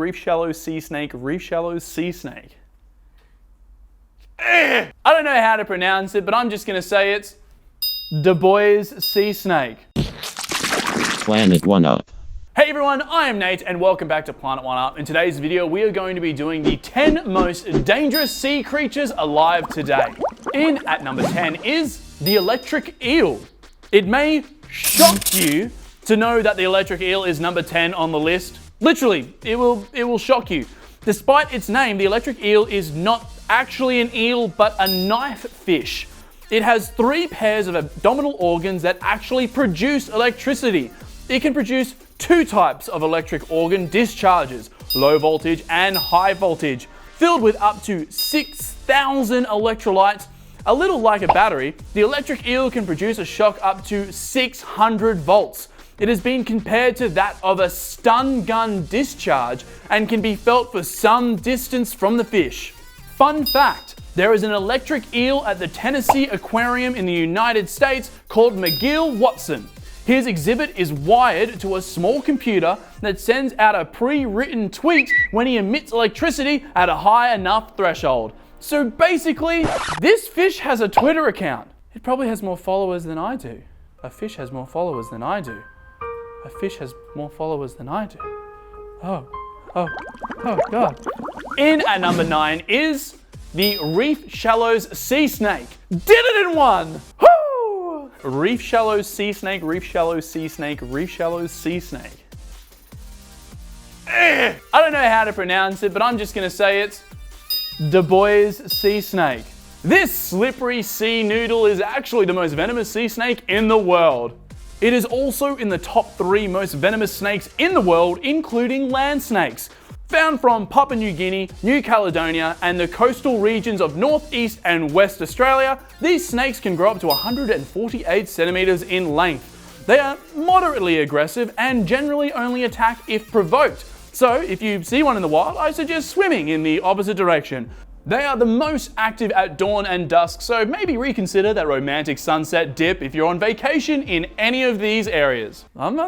reef shallow sea snake, reef shallow sea snake. I don't know how to pronounce it, but I'm just gonna say it's Dubois sea snake. Planet 1UP. Hey everyone, I am Nate and welcome back to Planet 1UP. In today's video, we are going to be doing the 10 most dangerous sea creatures alive today. In at number 10 is the electric eel. It may shock you to know that the electric eel is number 10 on the list. Literally, it will shock you. Despite its name, the electric eel is not actually an eel, but a knifefish. It has 3 pairs of abdominal organs that actually produce electricity. It can produce 2 types of electric organ discharges, low voltage and high voltage, filled with up to 6,000 electrolytes. A little like a battery, the electric eel can produce a shock up to 600 volts. It has been compared to that of a stun gun discharge and can be felt for some distance from the fish. Fun fact, there is an electric eel at the Tennessee Aquarium in the United States called McGill Watson. His exhibit is wired to a small computer that sends out a pre-written tweet when he emits electricity at a high enough threshold. So basically, this fish has a Twitter account. It probably has more followers than I do. A fish has more followers than I do. A fish has more followers than I do. Oh God. In at number 9 is the Reef Shallows Sea Snake. Did it in one! Woo! Reef Shallows Sea Snake, Reef Shallows Sea Snake, Reef Shallows Sea Snake. I don't know how to pronounce it, but I'm just gonna say it's Dubois sea snake. This slippery sea noodle is actually the most venomous sea snake in the world. It is also in the top 3 most venomous snakes in the world, including land snakes. Found from Papua New Guinea, New Caledonia, and the coastal regions of Northeast and West Australia, these snakes can grow up to 148 centimeters in length. They are moderately aggressive and generally only attack if provoked. So if you see one in the wild, I suggest swimming in the opposite direction. They are the most active at dawn and dusk, so maybe reconsider that romantic sunset dip if you're on vacation in any of these areas. In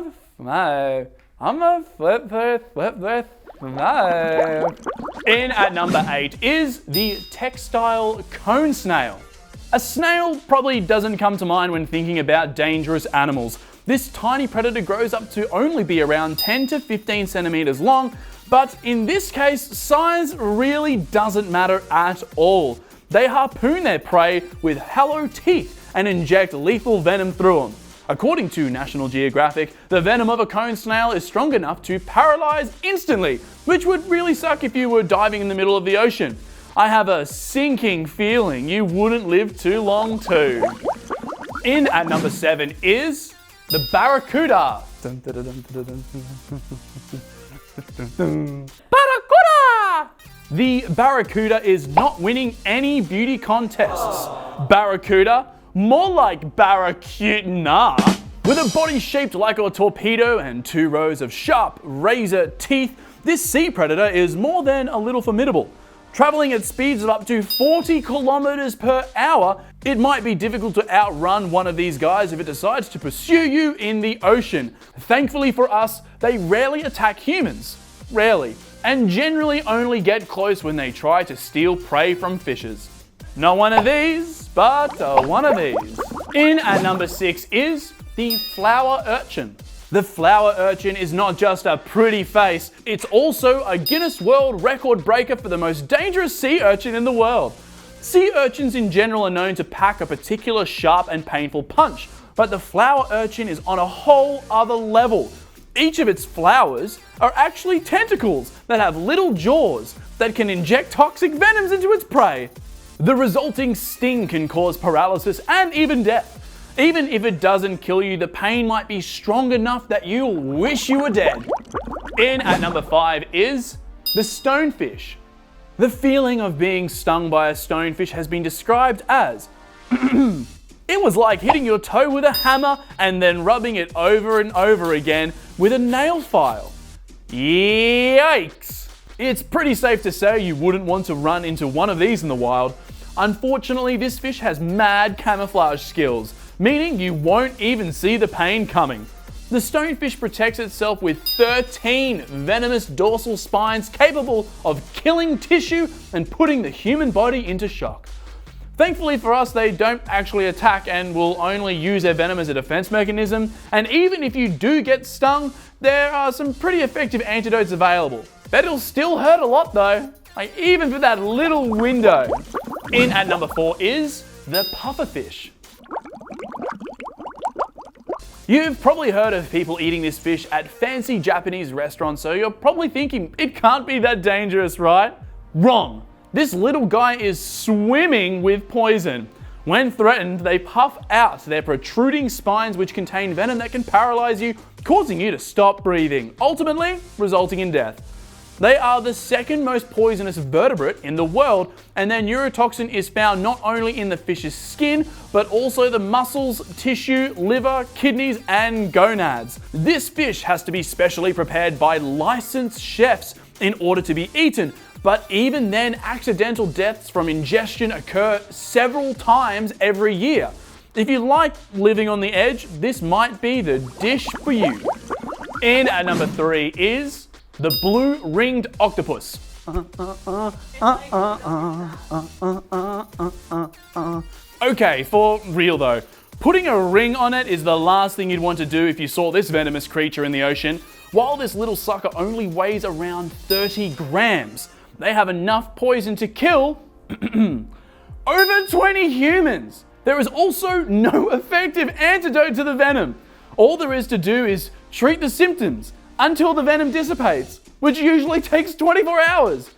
at number 8 is the Textile cone snail. A snail probably doesn't come to mind when thinking about dangerous animals. This tiny predator grows up to only be around 10 to 15 centimeters long, but in this case, size really doesn't matter at all. They harpoon their prey with hollow teeth and inject lethal venom through them. According to National Geographic, the venom of a cone snail is strong enough to paralyze instantly, which would really suck if you were diving in the middle of the ocean. I have a sinking feeling you wouldn't live too long too. In at number 7 is the Barracuda. Barracuda! The Barracuda is not winning any beauty contests. Barracuda, more like Barracuda, with a body shaped like a torpedo and 2 rows of sharp razor teeth, this sea predator is more than a little formidable. Traveling at speeds of up to 40 kilometers per hour, it might be difficult to outrun one of these guys if it decides to pursue you in the ocean. Thankfully for us, they rarely attack humans. Rarely. And generally only get close when they try to steal prey from fishes. Not one of these, but one of these. In at number 6 is the flower urchin. The flower urchin is not just a pretty face, it's also a Guinness World Record breaker for the most dangerous sea urchin in the world. Sea urchins in general are known to pack a particular sharp and painful punch, but the flower urchin is on a whole other level. Each of its flowers are actually tentacles that have little jaws that can inject toxic venoms into its prey. The resulting sting can cause paralysis and even death. Even if it doesn't kill you, the pain might be strong enough that you'll wish you were dead. In at number 5 is the stonefish. The feeling of being stung by a stonefish has been described as it was like hitting your toe with a hammer and then rubbing it over and over again with a nail file. Yikes! It's pretty safe to say you wouldn't want to run into one of these in the wild. Unfortunately, this fish has mad camouflage skills, meaning you won't even see the pain coming. The stonefish protects itself with 13 venomous dorsal spines capable of killing tissue and putting the human body into shock. Thankfully for us, they don't actually attack and will only use their venom as a defense mechanism, and even if you do get stung, there are some pretty effective antidotes available. Bet it'll still hurt a lot though, like even for that little window. In at number 4 is the pufferfish. You've probably heard of people eating this fish at fancy Japanese restaurants, so you're probably thinking it can't be that dangerous, right? Wrong. This little guy is swimming with poison. When threatened, they puff out their protruding spines which contain venom that can paralyze you, causing you to stop breathing, ultimately resulting in death. They are the second most poisonous vertebrate in the world, and their neurotoxin is found not only in the fish's skin, but also the muscles, tissue, liver, kidneys, and gonads. This fish has to be specially prepared by licensed chefs in order to be eaten, but even then, accidental deaths from ingestion occur several times every year. If you like living on the edge, this might be the dish for you. In at number 3 is the blue-ringed octopus. Okay, for real though, putting a ring on it is the last thing you'd want to do if you saw this venomous creature in the ocean. While this little sucker only weighs around 30 grams, they have enough poison to kill over 20 humans. There is also no effective antidote to the venom. All there is to do is treat the symptoms until the venom dissipates, which usually takes 24 hours.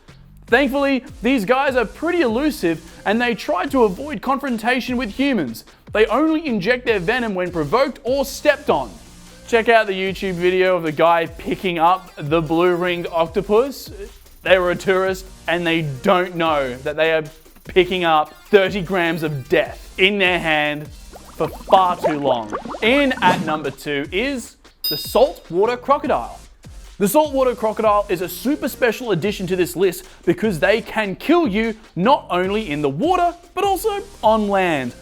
Thankfully, these guys are pretty elusive and they try to avoid confrontation with humans. They only inject their venom when provoked or stepped on. Check out the YouTube video of the guy picking up the blue-ringed octopus. They were a tourist and they don't know that they are picking up 30 grams of death in their hand for far too long. In at number 2 is the saltwater crocodile. The saltwater crocodile is a super special addition to this list because they can kill you not only in the water, but also on land.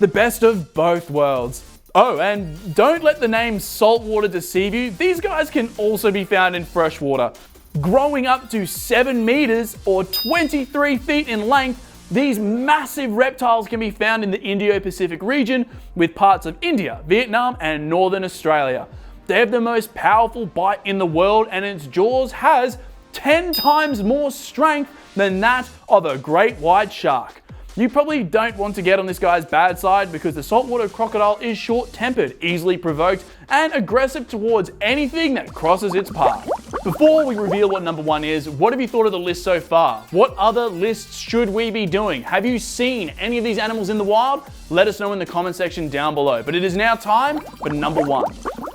The best of both worlds. Oh, and don't let the name saltwater deceive you. These guys can also be found in freshwater. Growing up to 7 meters or 23 feet in length, these massive reptiles can be found in the Indo-Pacific region with parts of India, Vietnam, and northern Australia. They have the most powerful bite in the world and its jaws has 10 times more strength than that of a great white shark. You probably don't want to get on this guy's bad side because the saltwater crocodile is short-tempered, easily provoked, and aggressive towards anything that crosses its path. Before we reveal what number 1 is, what have you thought of the list so far? What other lists should we be doing? Have you seen any of these animals in the wild? Let us know in the comment section down below. But it is now time for number 1.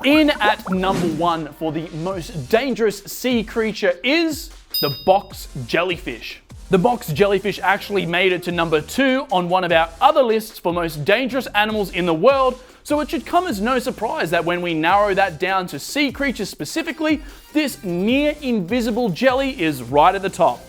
In at number 1 for the most dangerous sea creature is the box jellyfish. The box jellyfish actually made it to number 2 on one of our other lists for most dangerous animals in the world, so it should come as no surprise that when we narrow that down to sea creatures specifically, this near invisible jelly is right at the top.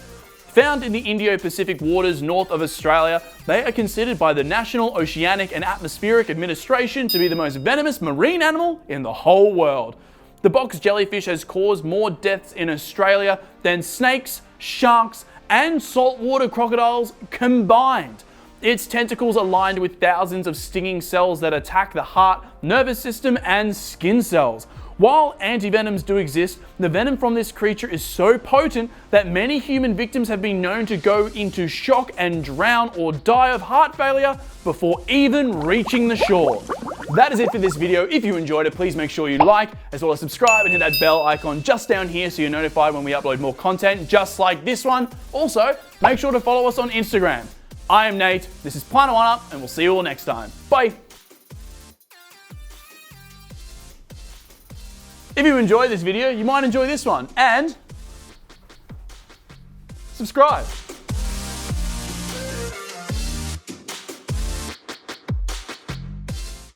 Found in the Indo-Pacific waters north of Australia, they are considered by the National Oceanic and Atmospheric Administration to be the most venomous marine animal in the whole world. The box jellyfish has caused more deaths in Australia than snakes, sharks, and saltwater crocodiles combined. Its tentacles are lined with thousands of stinging cells that attack the heart, nervous system, and skin cells. While antivenoms do exist, the venom from this creature is so potent that many human victims have been known to go into shock and drown or die of heart failure before even reaching the shore. That is it for this video. If you enjoyed it, please make sure you like, as well as subscribe and hit that bell icon just down here so you're notified when we upload more content just like this one. Also, make sure to follow us on Instagram. I am Nate, this is Planet One Up, and we'll see you all next time. Bye! If you enjoyed this video, you might enjoy this one, and subscribe.